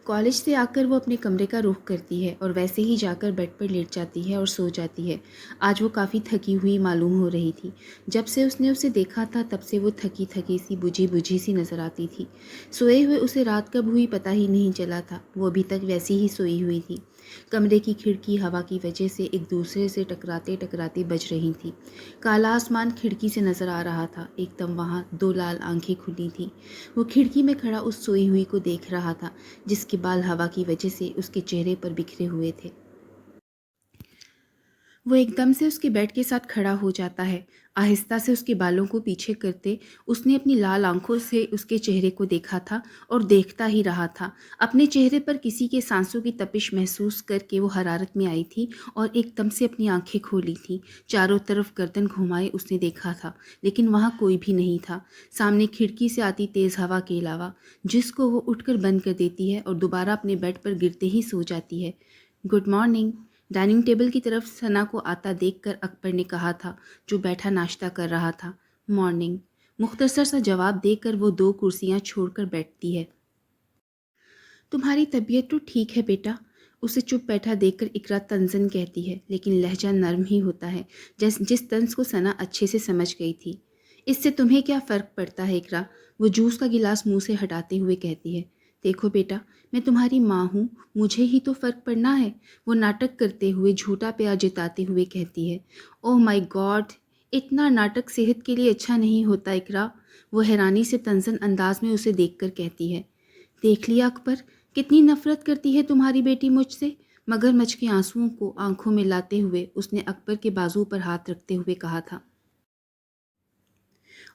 College سے آ کر وہ اپنے کمرے کا رخ کرتی ہے اور ویسے ہی جا کر بیڈ پر لیٹ جاتی ہے اور سو جاتی ہے۔ آج وہ کافی تھکی ہوئی معلوم ہو رہی تھی۔ جب سے اس نے اسے دیکھا تھا تب سے وہ تھکی تھکی سی بجھی بجھی سی نظر آتی تھی۔ سوئے ہوئے اسے رات کب ہوئی پتہ ہی نہیں چلا تھا، وہ ابھی تک ویسی ہی سوئی ہوئی تھی۔ کمرے کی کھڑکی ہوا کی وجہ سے ایک دوسرے سے ٹکراتے ٹکراتے بج رہی تھی۔ کالا آسمان کھڑکی سے نظر آ رہا تھا، ایک دم وہاں دو لال آنکھیں کھلی تھیں۔ وہ کھڑکی میں کھڑا اس سوئی ہوئی کو دیکھ رہا تھا جس کے بال ہوا کی وجہ سے اس کے چہرے پر بکھرے ہوئے تھے۔ وہ ایک دم سے اس کے بیڈ کے ساتھ کھڑا ہو جاتا ہے۔ آہستہ سے اس کے بالوں کو پیچھے کرتے اس نے اپنی لال آنکھوں سے اس کے چہرے کو دیکھا تھا اور دیکھتا ہی رہا تھا۔ اپنے چہرے پر کسی کے سانسوں کی تپش محسوس کر کے وہ حرارت میں آئی تھی اور ایک دم سے اپنی آنکھیں کھولی تھیں۔ چاروں طرف گردن گھمائے اس نے دیکھا تھا لیکن وہاں کوئی بھی نہیں تھا، سامنے کھڑکی سے آتی تیز ہوا کے علاوہ، جس کو وہ اٹھ کر بند کر دیتی ہے اور دوبارہ اپنے بیڈ پر گرتے ہی سو جاتی ہے۔ گڈ مارننگ، ڈائننگ ٹیبل کی طرف ثنا کو آتا دیکھ کر اکبر نے کہا تھا جو بیٹھا ناشتہ کر رہا تھا۔ مارننگ، مختصر سا جواب دے کر وہ دو کرسیاں چھوڑ کر بیٹھتی ہے۔ تمہاری طبیعت تو ٹھیک ہے بیٹا، اسے چپ بیٹھا دیکھ کر اقرا طنزاً کہتی ہے، لیکن لہجہ نرم ہی ہوتا ہے جس طنز کو ثنا اچھے سے سمجھ گئی تھی۔ اس سے تمہیں کیا فرق پڑتا ہے اقرا؟ وہ جوس کا گلاس منہ سے ہٹاتے ہوئے کہتی ہے۔ دیکھو بیٹا، میں تمہاری ماں ہوں، مجھے ہی تو فرق پڑنا ہے، وہ ناٹک کرتے ہوئے جھوٹا پیار جتاتے ہوئے کہتی ہے۔ اوہ مائی گاڈ، اتنا ناٹک صحت کے لیے اچھا نہیں ہوتا اقرا، وہ حیرانی سے طنزاً انداز میں اسے دیکھ کر کہتی ہے۔ دیکھ لیا اکبر، کتنی نفرت کرتی ہے تمہاری بیٹی مجھ سے؟ مگر مچھ کے آنسوؤں کو آنکھوں میں لاتے ہوئے اس نے اکبر کے بازو پر ہاتھ رکھتے ہوئے کہا تھا۔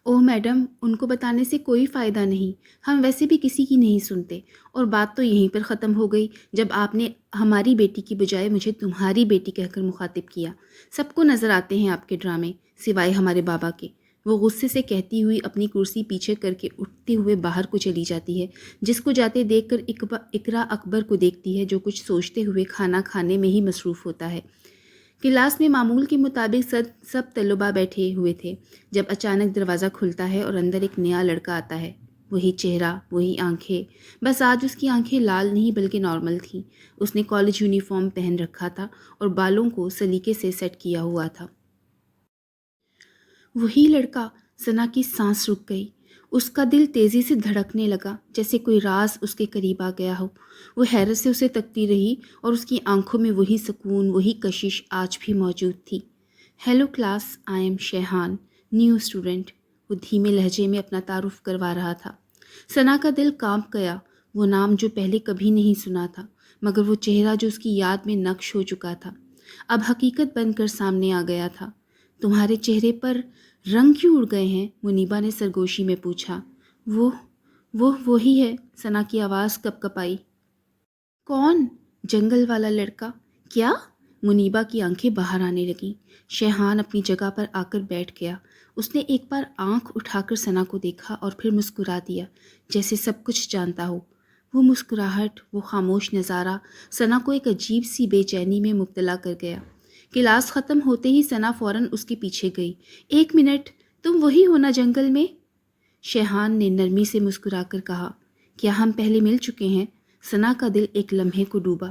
اوہ میڈم، ان کو بتانے سے کوئی فائدہ نہیں، ہم ویسے بھی کسی کی نہیں سنتے، اور بات تو یہیں پر ختم ہو گئی جب آپ نے ہماری بیٹی کی بجائے مجھے تمہاری بیٹی کہہ کر مخاطب کیا۔ سب کو نظر آتے ہیں آپ کے ڈرامے، سوائے ہمارے بابا کے، وہ غصے سے کہتی ہوئی اپنی کرسی پیچھے کر کے اٹھتے ہوئے باہر کو چلی جاتی ہے، جس کو جاتے دیکھ کر اقرا اکبر کو دیکھتی ہے جو کچھ سوچتے ہوئے کھانا کھانے میں ہی مصروف ہوتا ہے۔ کلاس میں معمول کے مطابق سب طلباء بیٹھے ہوئے تھے جب اچانک دروازہ کھلتا ہے اور اندر ایک نیا لڑکا آتا ہے۔ وہی چہرہ، وہی آنکھیں، بس آج اس کی آنکھیں لال نہیں بلکہ نارمل تھیں۔ اس نے کالج یونیفارم پہن رکھا تھا اور بالوں کو سلیقے سے سیٹ کیا ہوا تھا۔ وہی لڑکا، ثنا کی سانس رک گئی، اس کا دل تیزی سے دھڑکنے لگا جیسے کوئی راز اس کے قریب آ گیا ہو۔ وہ حیرت سے اسے تکتی رہی اور اس کی آنکھوں میں وہی سکون، وہی کشش آج بھی موجود تھی۔ Hello class, I am Shihan, new student, وہ دھیمے لہجے میں اپنا تعارف کروا رہا تھا۔ ثنا کا دل کانپ گیا، وہ نام جو پہلے کبھی نہیں سنا تھا، مگر وہ چہرہ جو اس کی یاد میں نقش ہو چکا تھا، اب حقیقت بن کر سامنے آ گیا تھا۔ تمہارے چہرے پر رنگ کیوں اڑ گئے ہیں؟ منیبا نے سرگوشی میں پوچھا۔ وہی ہے، ثنا کی آواز کپ کپائی۔ کون؟ جنگل والا لڑکا؟ کیا؟ منیبا کی آنکھیں باہر آنے لگیں۔ شیحان اپنی جگہ پر آ کر بیٹھ گیا۔ اس نے ایک بار آنکھ اٹھا کر ثنا کو دیکھا اور پھر مسکرا دیا جیسے سب کچھ جانتا ہو۔ وہ مسکراہٹ، وہ خاموش نظارہ ثنا کو ایک عجیب سی بے چینی میں مبتلا کر گیا۔ کلاس ختم ہوتے ہی ثنا فوراً اس کے پیچھے گئی۔ ایک منٹ، تم وہی ہو نا جنگل میں؟ شیحان نے نرمی سے مسکرا کر کہا۔ کیا ہم پہلے مل چکے ہیں؟ ثنا کا دل ایک لمحے کو ڈوبا۔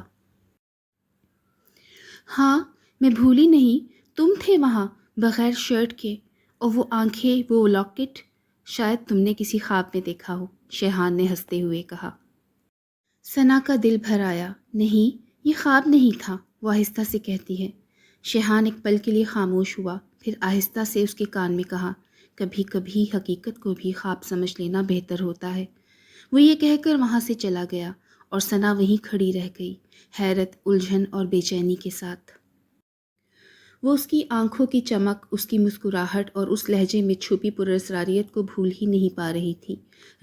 ہاں، میں بھولی نہیں، تم تھے وہاں بغیر شرٹ کے، اور وہ آنکھیں، وہ لاکٹ، شاید تم نے کسی خواب میں دیکھا ہو، شیحان نے ہنستے ہوئے کہا۔ ثنا کا دل بھر آیا۔ نہیں، یہ خواب نہیں تھا، وہ آہستہ سے کہتی ہے۔ شیحان ایک پل کے لیے خاموش ہوا، پھر آہستہ سے اس کے کان میں کہا، کبھی کبھی حقیقت کو بھی خواب سمجھ لینا بہتر ہوتا ہے۔ وہ یہ کہہ کر وہاں سے چلا گیا اور ثنا وہیں کھڑی رہ گئی، حیرت، الجھن اور بے چینی کے ساتھ۔ وہ اس کی آنکھوں کی چمک، اس کی مسکراہٹ اور اس لہجے میں چھپی پراسراریت کو بھول ہی نہیں پا رہی تھی۔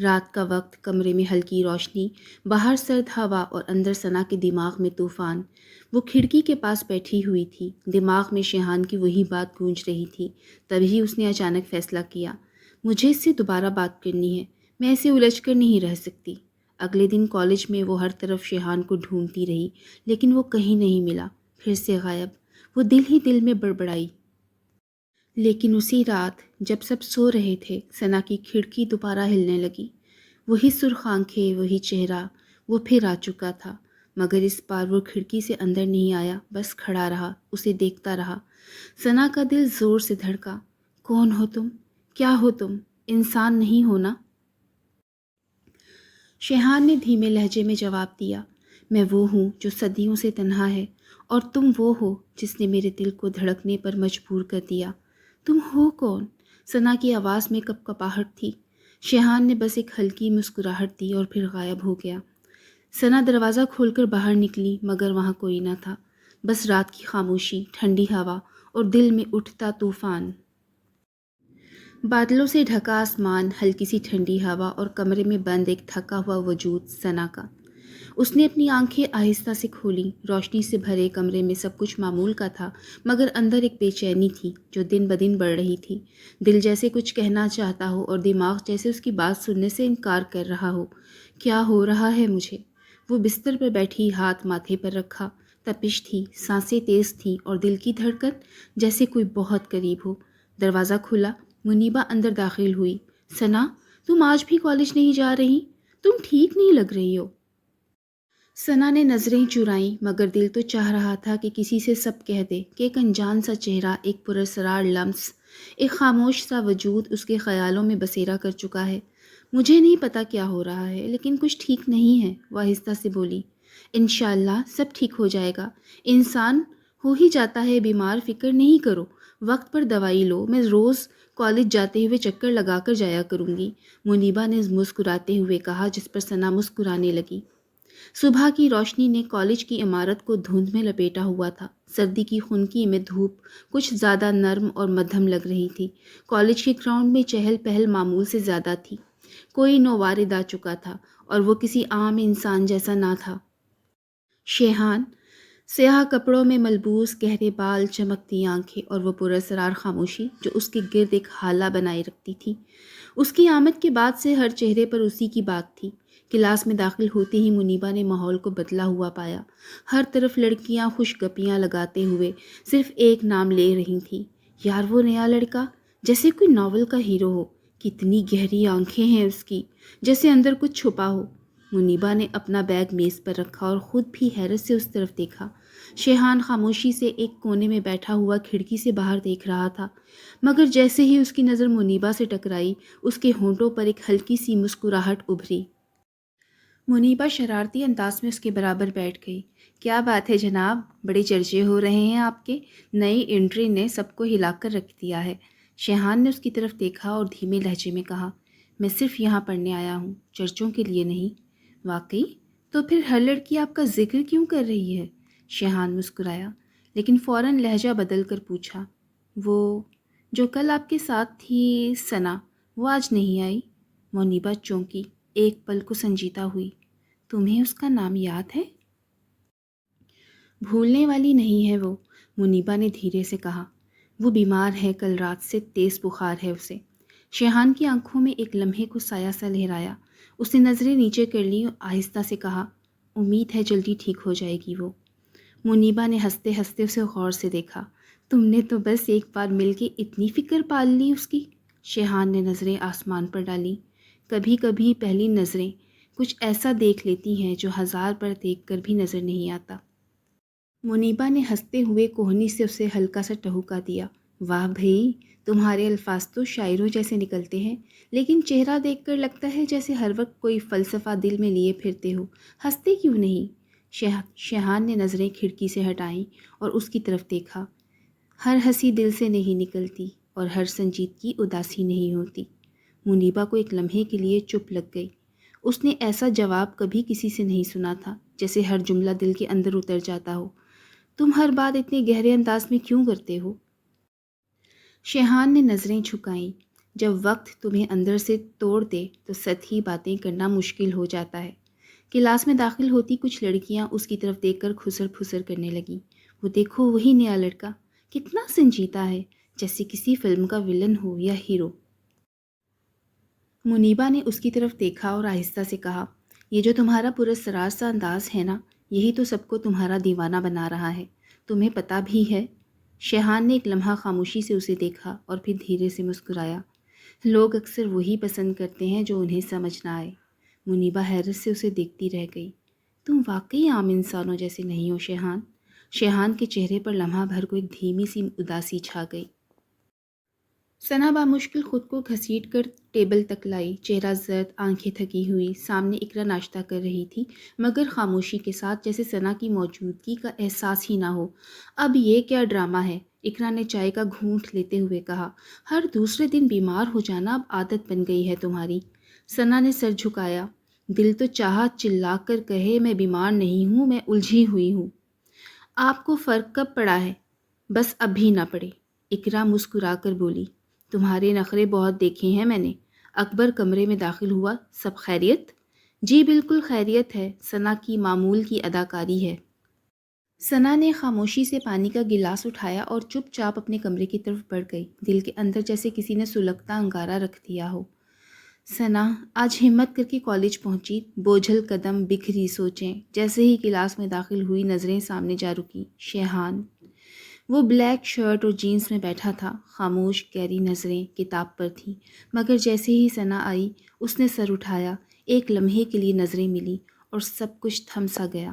رات کا وقت، کمرے میں ہلکی روشنی، باہر سرد ہوا اور اندر ثنا کے دماغ میں طوفان۔ وہ کھڑکی کے پاس بیٹھی ہوئی تھی، دماغ میں شیحان کی وہی بات گونج رہی تھی۔ تبھی اس نے اچانک فیصلہ کیا، مجھے اس سے دوبارہ بات کرنی ہے، میں اسے الجھ کر نہیں رہ سکتی۔ اگلے دن کالج میں وہ ہر طرف شیحان کو ڈھونڈتی رہی لیکن وہ کہیں نہیں ملا، پھر سے غائب۔ وہ دل ہی دل میں بڑبڑائی۔ لیکن اسی رات جب سب سو رہے تھے، ثنا کی کھڑکی دوبارہ ہلنے لگی۔ وہی سرخ آنکھیں، وہی چہرہ، وہ پھر آ چکا تھا، مگر اس بار وہ کھڑکی سے اندر نہیں آیا، بس کھڑا رہا، اسے دیکھتا رہا۔ ثنا کا دل زور سے دھڑکا۔ کون ہو تم؟ کیا ہو تم؟ انسان نہیں ہونا؟ شیحان نے دھیمے لہجے میں جواب دیا، میں وہ ہوں جو صدیوں سے تنہا ہے، اور تم وہ ہو جس نے میرے دل کو دھڑکنے پر مجبور کر دیا۔ تم ہو کون؟ ثنا کی آواز میں کپ کپاہٹ تھی۔ شیحان نے بس ایک ہلکی مسکراہٹ دی اور پھر غائب ہو گیا۔ ثنا دروازہ کھول کر باہر نکلی، مگر وہاں کوئی نہ تھا، بس رات کی خاموشی، ٹھنڈی ہوا اور دل میں اٹھتا طوفان۔ بادلوں سے ڈھکا آسمان، ہلکی سی ٹھنڈی ہوا اور کمرے میں بند ایک تھکا ہوا وجود ثنا کا۔ اس نے اپنی آنکھیں آہستہ سے کھولیں۔ روشنی سے بھرے کمرے میں سب کچھ معمول کا تھا، مگر اندر ایک بے چینی تھی جو دن بدن بڑھ رہی تھی۔ دل جیسے کچھ کہنا چاہتا ہو اور دماغ جیسے اس کی بات سننے سے انکار کر رہا ہو۔ کیا ہو رہا ہے مجھے؟ وہ بستر پر بیٹھی، ہاتھ ماتھے پر رکھا، تپش تھی، سانسیں تیز تھیں اور دل کی دھڑکن جیسے کوئی بہت قریب ہو۔ دروازہ کھلا، منیبا اندر داخل ہوئی۔ ثنا، تم آج بھی کالج نہیں جا رہی؟ تم ٹھیک نہیں لگ رہی ہو۔ ثنا نے نظریں چرائیں، مگر دل تو چاہ رہا تھا کہ کسی سے سب کہہ دے کہ ایک انجان سا چہرہ، ایک پراسرار لمس، ایک خاموش سا وجود اس کے خیالوں میں بسیرا کر چکا ہے۔ مجھے نہیں پتا کیا ہو رہا ہے، لیکن کچھ ٹھیک نہیں ہے، وہ آہستہ سے بولی۔ انشاءاللہ سب ٹھیک ہو جائے گا، انسان ہو ہی جاتا ہے بیمار، فکر نہیں کرو، وقت پر دوائی لو، میں روز کالج جاتے ہوئے چکر لگا کر جایا کروں گی، منیبا نے مسکراتے ہوئے کہا، جس پر ثنا مسکرانے لگی۔ صبح کی روشنی نے کالج کی عمارت کو دھند میں لپیٹا ہوا تھا۔ سردی کی خنکی میں دھوپ کچھ زیادہ نرم اور مدھم لگ رہی تھی۔ کالج کے گراؤنڈ میں چہل پہل معمول سے زیادہ تھی۔ کوئی نووارد آ چکا تھا اور وہ کسی عام انسان جیسا نہ تھا۔ شیحان، سیاہ کپڑوں میں ملبوس، گہرے بال، چمکتی آنکھیں اور وہ پراسرار خاموشی جو اس کے گرد ایک حالہ بنائے رکھتی تھی۔ اس کی آمد کے بعد سے ہر چہرے پر اسی کی بات تھی۔ کلاس میں داخل ہوتے ہی منیبا نے ماحول کو بدلا ہوا پایا۔ ہر طرف لڑکیاں خوش گپیاں لگاتے ہوئے صرف ایک نام لے رہی تھیں، یار وہ نیا لڑکا، جیسے کوئی ناول کا ہیرو ہو۔ کتنی گہری آنکھیں ہیں اس کی، جیسے اندر کچھ چھپا ہو۔ منیبا نے اپنا بیگ میز پر رکھا اور خود بھی حیرت سے اس طرف دیکھا۔ شیحان خاموشی سے ایک کونے میں بیٹھا ہوا کھڑکی سے باہر دیکھ رہا تھا، مگر جیسے ہی اس کی نظر منیبا سے ٹکرائی، اس کے ہونٹوں پر ایک ہلکی سی مسکراہٹ ابھری۔ منیبا شرارتی انداز میں اس کے برابر بیٹھ گئی۔ کیا بات ہے جناب، بڑے چرچے ہو رہے ہیں آپ کے، نئی انٹری نے سب کو ہلا کر رکھ دیا ہے۔ شیحان نے اس کی طرف دیکھا اور دھیمے لہجے میں کہا، میں صرف یہاں پڑھنے آیا ہوں، چرچوں کے لیے نہیں۔ واقعی؟ تو پھر ہر لڑکی آپ کا ذکر کیوں کر رہی ہے؟ شیحان مسکرایا، لیکن فوراً لہجہ بدل کر پوچھا، وہ جو کل آپ کے ساتھ تھی ثنا، وہ آج نہیں آئی؟ منیبا چونکی، ایک پل کو سنجیدہ ہوئی۔ تمہیں اس کا نام یاد ہے؟ بھولنے والی نہیں ہے وہ، منیبا نے دھیرے سے کہا۔ وہ بیمار ہے، کل رات سے تیز بخار ہے اسے۔ شیحان کی آنکھوں میں ایک لمحے کو سایہ سا لہرایا۔ اس نے نظریں نیچے کر لیں اور آہستہ سے کہا، امید ہے جلدی ٹھیک ہو جائے گی وہ۔ منیبا نے ہنستے ہنستے اسے غور سے دیکھا۔ تم نے تو بس ایک بار مل کے اتنی فکر پال لی اس کی؟ شیحان نے نظریں آسمان پر ڈالیں۔ کبھی کبھی پہلی نظریں کچھ ایسا دیکھ لیتی ہیں جو ہزار بار دیکھ کر بھی نظر نہیں آتا۔ منیبا نے ہنستے ہوئے کوہنی سے اسے ہلکا سا ٹہوکا دیا۔ واہ بھئی، تمہارے الفاظ تو شاعروں جیسے نکلتے ہیں، لیکن چہرہ دیکھ کر لگتا ہے جیسے ہر وقت کوئی فلسفہ دل میں لیے پھرتے ہو۔ ہنستے کیوں نہیں؟ شیحان نے نظریں کھڑکی سے ہٹائیں اور اس کی طرف دیکھا۔ ہر ہنسی دل سے نہیں نکلتی اور ہر سنجیدگی اداسی نہیں ہوتی۔ منیبا کو ایک لمحے کے لیے چپ لگ گئی۔ اس نے ایسا جواب کبھی کسی سے نہیں سنا تھا، جیسے ہر جملہ دل کے اندر اتر جاتا ہو۔ تم ہر بات اتنے گہرے انداز میں کیوں کرتے ہو؟ شیحان نے نظریں جھکائیں۔ جب وقت تمہیں اندر سے توڑ دے تو سطحی باتیں کرنا مشکل ہو جاتا ہے۔ کلاس میں داخل ہوتی کچھ لڑکیاں اس کی طرف دیکھ کر کھسر پھسر کرنے لگیں۔ وہ دیکھو، وہی نیا لڑکا، کتنا سنجیدہ ہے، جیسے کسی فلم کا ولن ہو یا ہیرو۔ منیبا نے اس کی طرف دیکھا اور آہستہ سے کہا، یہ جو تمہارا پراسرار سا انداز ہے نا، یہی تو سب کو تمہارا دیوانہ بنا رہا ہے، تمہیں پتہ بھی ہے؟ شیحان نے ایک لمحہ خاموشی سے اسے دیکھا اور پھر دھیرے سے مسکرایا۔ لوگ اکثر وہی پسند کرتے ہیں جو انہیں سمجھ نہ آئے۔ منیبا حیرت سے اسے دیکھتی رہ گئی۔ تم واقعی عام انسانوں جیسے نہیں ہو شیحان۔ شیحان کے چہرے پر لمحہ بھر کو ایک دھیمی سی اداسی چھا گئی۔ ثنا بامشکل خود کو گھسیٹ کر ٹیبل تک لائی، چہرہ زرد، آنکھیں تھکی ہوئی۔ سامنے اقرا ناشتہ کر رہی تھی، مگر خاموشی کے ساتھ، جیسے ثنا کی موجودگی کا احساس ہی نہ ہو۔ اب یہ کیا ڈرامہ ہے؟ اقرا نے چائے کا گھونٹ لیتے ہوئے کہا۔ ہر دوسرے دن بیمار ہو جانا اب عادت بن گئی ہے تمہاری۔ ثنا نے سر جھکایا۔ دل تو چاہا چلا کر کہے میں بیمار نہیں ہوں، میں الجھی ہوئی ہوں۔ آپ کو فرق کب پڑا ہے؟ بس اب بھی نہ پڑے، اقرا مسکرا کر بولی۔ تمہارے نخرے بہت دیکھے ہیں میں نے۔ اکبر کمرے میں داخل ہوا۔ سب خیریت؟ جی بالکل خیریت ہے، ثنا کی معمول کی اداکاری ہے۔ ثنا نے خاموشی سے پانی کا گلاس اٹھایا اور چپ چاپ اپنے کمرے کی طرف بڑھ گئی، دل کے اندر جیسے کسی نے سلگتا انگارہ رکھ دیا ہو۔ ثنا آج ہمت کر کے کالج پہنچی، بوجھل قدم، بکھری سوچیں۔ جیسے ہی کلاس میں داخل ہوئی، نظریں سامنے جا رکی۔ شیحان وہ بلیک شرٹ اور جینس میں بیٹھا تھا، خاموش گہری نظریں کتاب پر تھیں، مگر جیسے ہی ثنا آئی اس نے سر اٹھایا، ایک لمحے کے لیے نظریں ملی اور سب کچھ تھم سا گیا۔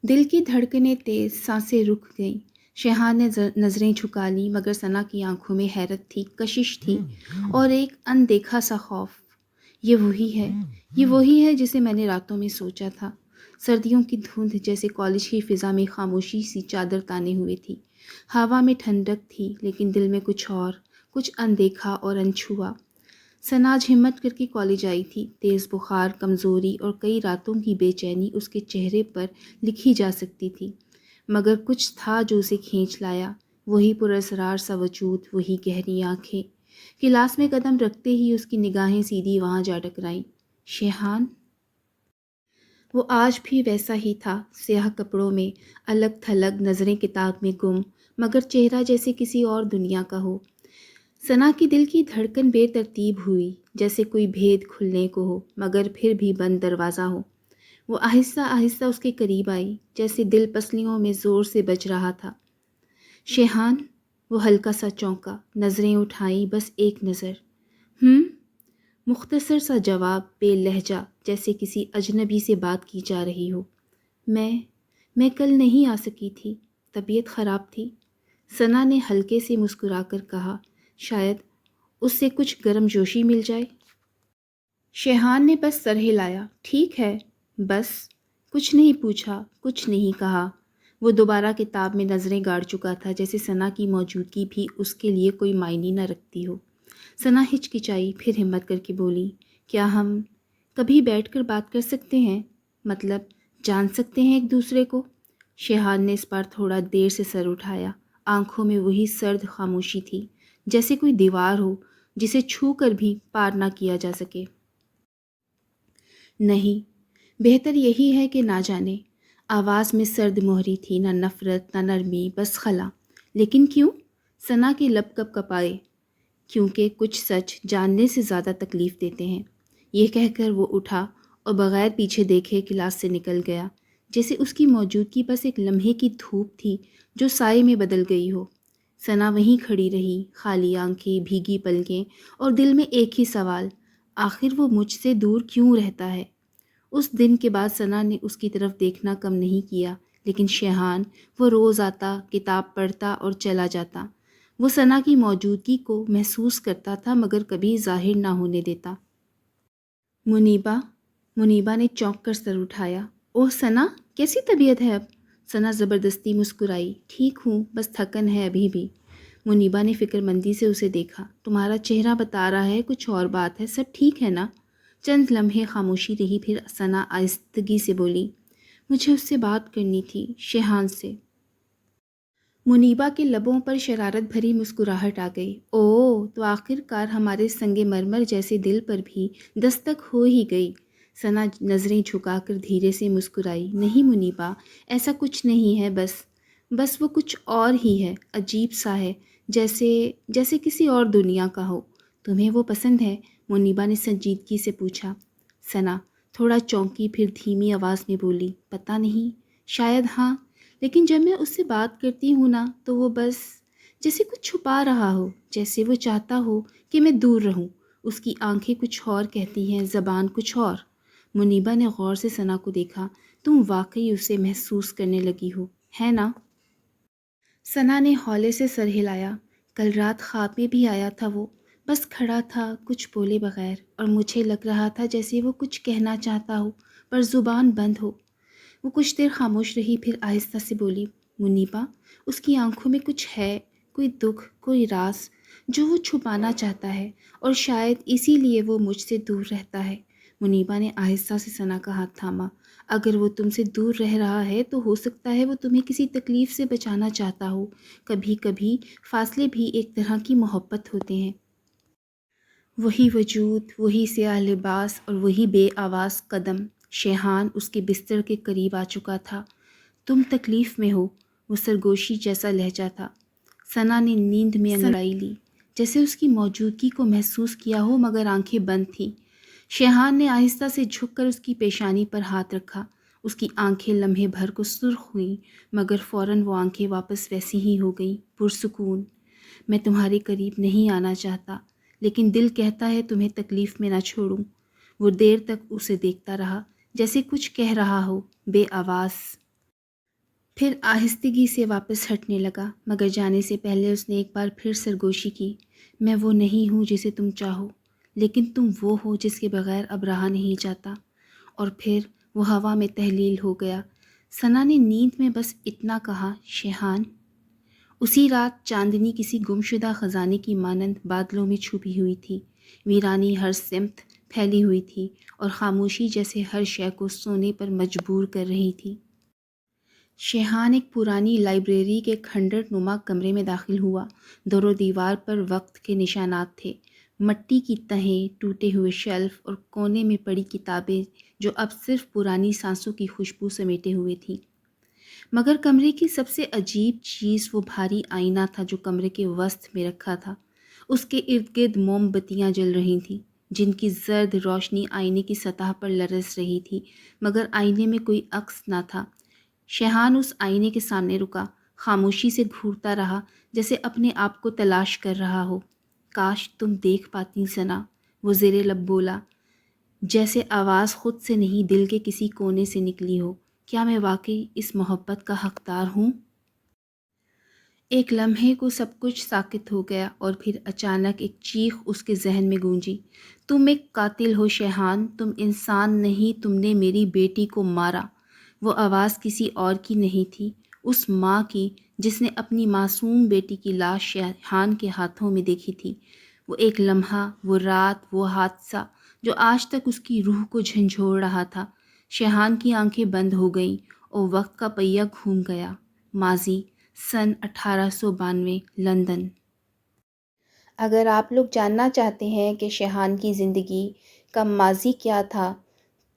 دل کی دھڑکنیں تیز، سانسیں رک گئیں۔ شیحان نے نظریں جھکا لیں، مگر ثنا کی آنکھوں میں حیرت تھی، کشش تھی اور ایک اندیکھا سا خوف۔ یہ وہی ہے جسے میں نے راتوں میں سوچا تھا۔ سردیوں کی دھند جیسے کالج کی فضا میں خاموشی سی چادر تانے ہوئے تھی۔ ہوا میں ٹھنڈک تھی، لیکن دل میں کچھ اور، کچھ اندیکھا اور انچھوا۔ ثنا آج ہمت کر کے کالج آئی تھی، تیز بخار، کمزوری اور کئی راتوں کی بے چینی اس کے چہرے پر لکھی جا سکتی تھی، مگر کچھ تھا جو اسے کھینچ لایا، وہی پراسرار سا وجود، وہی گہری آنکھیں۔ کلاس میں قدم رکھتے ہی اس کی نگاہیں سیدھی وہاں جا ٹکرائیں۔ شیحان؟ وہ آج بھی ویسا ہی تھا، سیاہ کپڑوں میں، الگ تھلگ، نظریں کتاب میں گم، مگر چہرہ جیسے کسی اور دنیا کا ہو۔ ثنا کی دل کی دھڑکن بے ترتیب ہوئی، جیسے کوئی بھید کھلنے کو ہو، مگر پھر بھی بند دروازہ ہو۔ وہ آہستہ آہستہ اس کے قریب آئی، جیسے دل پسلیوں میں زور سے بج رہا تھا۔ شیحان؟ وہ ہلکا سا چونکا، نظریں اٹھائیں، بس ایک نظر۔ مختصر سا جواب، بے لہجہ، جیسے کسی اجنبی سے بات کی جا رہی ہو۔ میں کل نہیں آ سکی تھی، طبیعت خراب تھی۔ ثنا نے ہلکے سے مسکرا کر کہا، شاید اس سے کچھ گرم جوشی مل جائے۔ شیحان نے بس سر ہلایا۔ ٹھیک ہے، بس کچھ نہیں پوچھا، کچھ نہیں کہا۔ وہ دوبارہ کتاب میں نظریں گاڑ چکا تھا، جیسے ثنا کی موجودگی بھی اس کے لیے کوئی معنی نہ رکھتی ہو۔ ثنا ہچکچائی، پھر ہمت کر کے بولی، کیا ہم کبھی بیٹھ کر بات کر سکتے ہیں؟ مطلب جان سکتے ہیں ایک دوسرے کو؟ شیحان نے اس بار تھوڑا دیر سے سر اٹھایا، آنکھوں میں وہی سرد خاموشی تھی، جیسے کوئی دیوار ہو جسے چھو کر بھی پار نہ کیا جا سکے۔ نہیں، بہتر یہی ہے کہ نہ جانے۔ آواز میں سرد مہری تھی، نہ نفرت، نہ نرمی، بس خلا۔ لیکن کیوں؟ ثنا کے لب کپ کپائے۔ کیونکہ کچھ سچ جاننے سے زیادہ تکلیف دیتے ہیں۔ یہ کہہ کر وہ اٹھا اور بغیر پیچھے دیکھے کلاس سے نکل گیا، جیسے اس کی موجودگی بس ایک لمحے کی دھوپ تھی جو سائے میں بدل گئی ہو۔ ثنا وہیں کھڑی رہی، خالی آنکھیں، بھیگی پلکیں، اور دل میں ایک ہی سوال، آخر وہ مجھ سے دور کیوں رہتا ہے؟ اس دن کے بعد ثنا نے اس کی طرف دیکھنا کم نہیں کیا، لیکن شیحان، وہ روز آتا، کتاب پڑھتا اور چلا جاتا۔ وہ ثنا کی موجودگی کو محسوس کرتا تھا، مگر کبھی ظاہر نہ ہونے دیتا۔ منیبا نے چونک کر سر اٹھایا۔ اوہ ثنا، کیسی طبیعت ہے اب؟ ثنا زبردستی مسکرائی۔ ٹھیک ہوں، بس تھکن ہے ابھی بھی۔ منیبا نے فکر مندی سے اسے دیکھا۔ تمہارا چہرہ بتا رہا ہے کچھ اور بات ہے، سب ٹھیک ہے نا؟ چند لمحے خاموشی رہی، پھر ثنا آہستگی سے بولی، مجھے اس سے بات کرنی تھی، شیحان سے۔ منیبا کے لبوں پر شرارت بھری مسکراہٹ آ گئی۔ اوہ، تو آخر کار ہمارے سنگ مرمر جیسے دل پر بھی دستک ہو ہی گئی۔ ثنا نظریں جھکا کر دھیرے سے مسکرائی۔ نہیں منیبا، ایسا کچھ نہیں ہے، بس وہ کچھ اور ہی ہے، عجیب سا ہے، جیسے کسی اور دنیا کا ہو۔ تمہیں وہ پسند ہے؟ منیبا نے سنجیدگی سے پوچھا۔ ثنا تھوڑا چونکی، پھر دھیمی آواز میں بولی، پتہ نہیں، شاید ہاں، لیکن جب میں اس سے بات کرتی ہوں نا تو وہ بس جیسے کچھ چھپا رہا ہو، جیسے وہ چاہتا ہو کہ میں دور رہوں، اس کی آنکھیں کچھ اور کہتی ہیں، زبان کچھ اور۔ منیبا نے غور سے ثنا کو دیکھا۔ تم واقعی اسے محسوس کرنے لگی ہو، ہے نا؟ ثنا نے ہولے سے سر ہلایا۔ کل رات خواب میں بھی آیا تھا وہ، بس کھڑا تھا کچھ بولے بغیر، اور مجھے لگ رہا تھا جیسے وہ کچھ کہنا چاہتا ہو پر زبان بند ہو۔ وہ کچھ دیر خاموش رہی، پھر آہستہ سے بولی، منیبا، اس کی آنکھوں میں کچھ ہے، کوئی دکھ، کوئی راز جو وہ چھپانا چاہتا ہے، اور شاید اسی لیے وہ مجھ سے دور رہتا ہے۔ منیبا نے آہستہ سے ثنا کا ہاتھ تھاما۔ اگر وہ تم سے دور رہ رہا ہے تو ہو سکتا ہے وہ تمہیں کسی تکلیف سے بچانا چاہتا ہو۔ کبھی کبھی فاصلے بھی ایک طرح کی محبت ہوتے ہیں۔ وہی وجود، وہی سیاہ لباس اور وہی بے آواز قدم۔ شیحان اس کے بستر کے قریب آ چکا تھا۔ تم تکلیف میں ہو، وہ سرگوشی جیسا لہجہ تھا۔ ثنا نے نیند میں انگڑائی لی، جیسے اس کی موجودگی کو محسوس کیا ہو، مگر آنکھیں بند تھیں۔ شیحان نے آہستہ سے جھک کر اس کی پیشانی پر ہاتھ رکھا۔ اس کی آنکھیں لمحے بھر کو سرخ ہوئیں، مگر فوراً وہ آنکھیں واپس ویسی ہی ہو گئیں، پرسکون۔ میں تمہارے قریب نہیں آنا چاہتا، لیکن دل کہتا ہے تمہیں تکلیف میں نہ چھوڑوں۔ وہ دیر تک اسے دیکھتا رہا، جیسے کچھ کہہ رہا ہو، بے آواز۔ پھر آہستگی سے واپس ہٹنے لگا، مگر جانے سے پہلے اس نے ایک بار پھر سرگوشی کی۔ میں وہ نہیں ہوں جسے تم چاہو، لیکن تم وہ ہو جس کے بغیر اب رہا نہیں جاتا۔ اور پھر وہ ہوا میں تحلیل ہو گیا۔ ثنا نے نیند میں بس اتنا کہا، شیحان۔ اسی رات چاندنی کسی گمشدہ خزانے کی مانند بادلوں میں چھپی ہوئی تھی۔ ویرانی ہر سمت پھیلی ہوئی تھی، اور خاموشی جیسے ہر شے کو سونے پر مجبور کر رہی تھی۔ شیحان ایک پرانی لائبریری کے کھنڈر نما کمرے میں داخل ہوا۔ دور و دیوار پر وقت کے نشانات تھے، مٹی کی تہیں، ٹوٹے ہوئے شیلف اور کونے میں پڑی کتابیں جو اب صرف پرانی سانسوں کی خوشبو سمیٹے ہوئے تھیں۔ مگر کمرے کی سب سے عجیب چیز وہ بھاری آئینہ تھا جو کمرے کے وسط میں رکھا تھا۔ اس کے ارد گرد موم بتیاں جل رہی تھیں، جن کی زرد روشنی آئینے کی سطح پر لرز رہی تھی، مگر آئینے میں کوئی عکس نہ تھا۔ شیحان اس آئینے کے سامنے رکا، خاموشی سے گھورتا رہا، جیسے اپنے آپ کو تلاش کر رہا ہو۔ کاش تم دیکھ پاتی ثنا، وہ زیر لب بولا، جیسے آواز خود سے نہیں دل کے کسی کونے سے نکلی ہو۔ کیا میں واقعی اس محبت کا حقدار ہوں؟ ایک لمحے کو سب کچھ ساکت ہو گیا، اور پھر اچانک ایک چیخ اس کے ذہن میں گونجی، تم ایک قاتل ہو شیحان، تم انسان نہیں، تم نے میری بیٹی کو مارا۔ وہ آواز کسی اور کی نہیں تھی، اس ماں کی جس نے اپنی معصوم بیٹی کی لاش شیحان کے ہاتھوں میں دیکھی تھی۔ وہ ایک لمحہ، وہ رات، وہ حادثہ جو آج تک اس کی روح کو جھنجھوڑ رہا تھا۔ شیحان کی آنکھیں بند ہو گئیں، اور وقت کا پہیہ گھوم گیا۔ ماضی، سن 1892، لندن۔ اگر آپ لوگ جاننا چاہتے ہیں کہ شیحان کی زندگی کا ماضی کیا تھا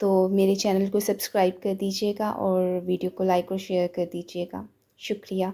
تو میرے چینل کو سبسکرائب کر دیجیے گا، اور ویڈیو کو لائک اور شیئر کر دیجیے گا۔ شکریہ۔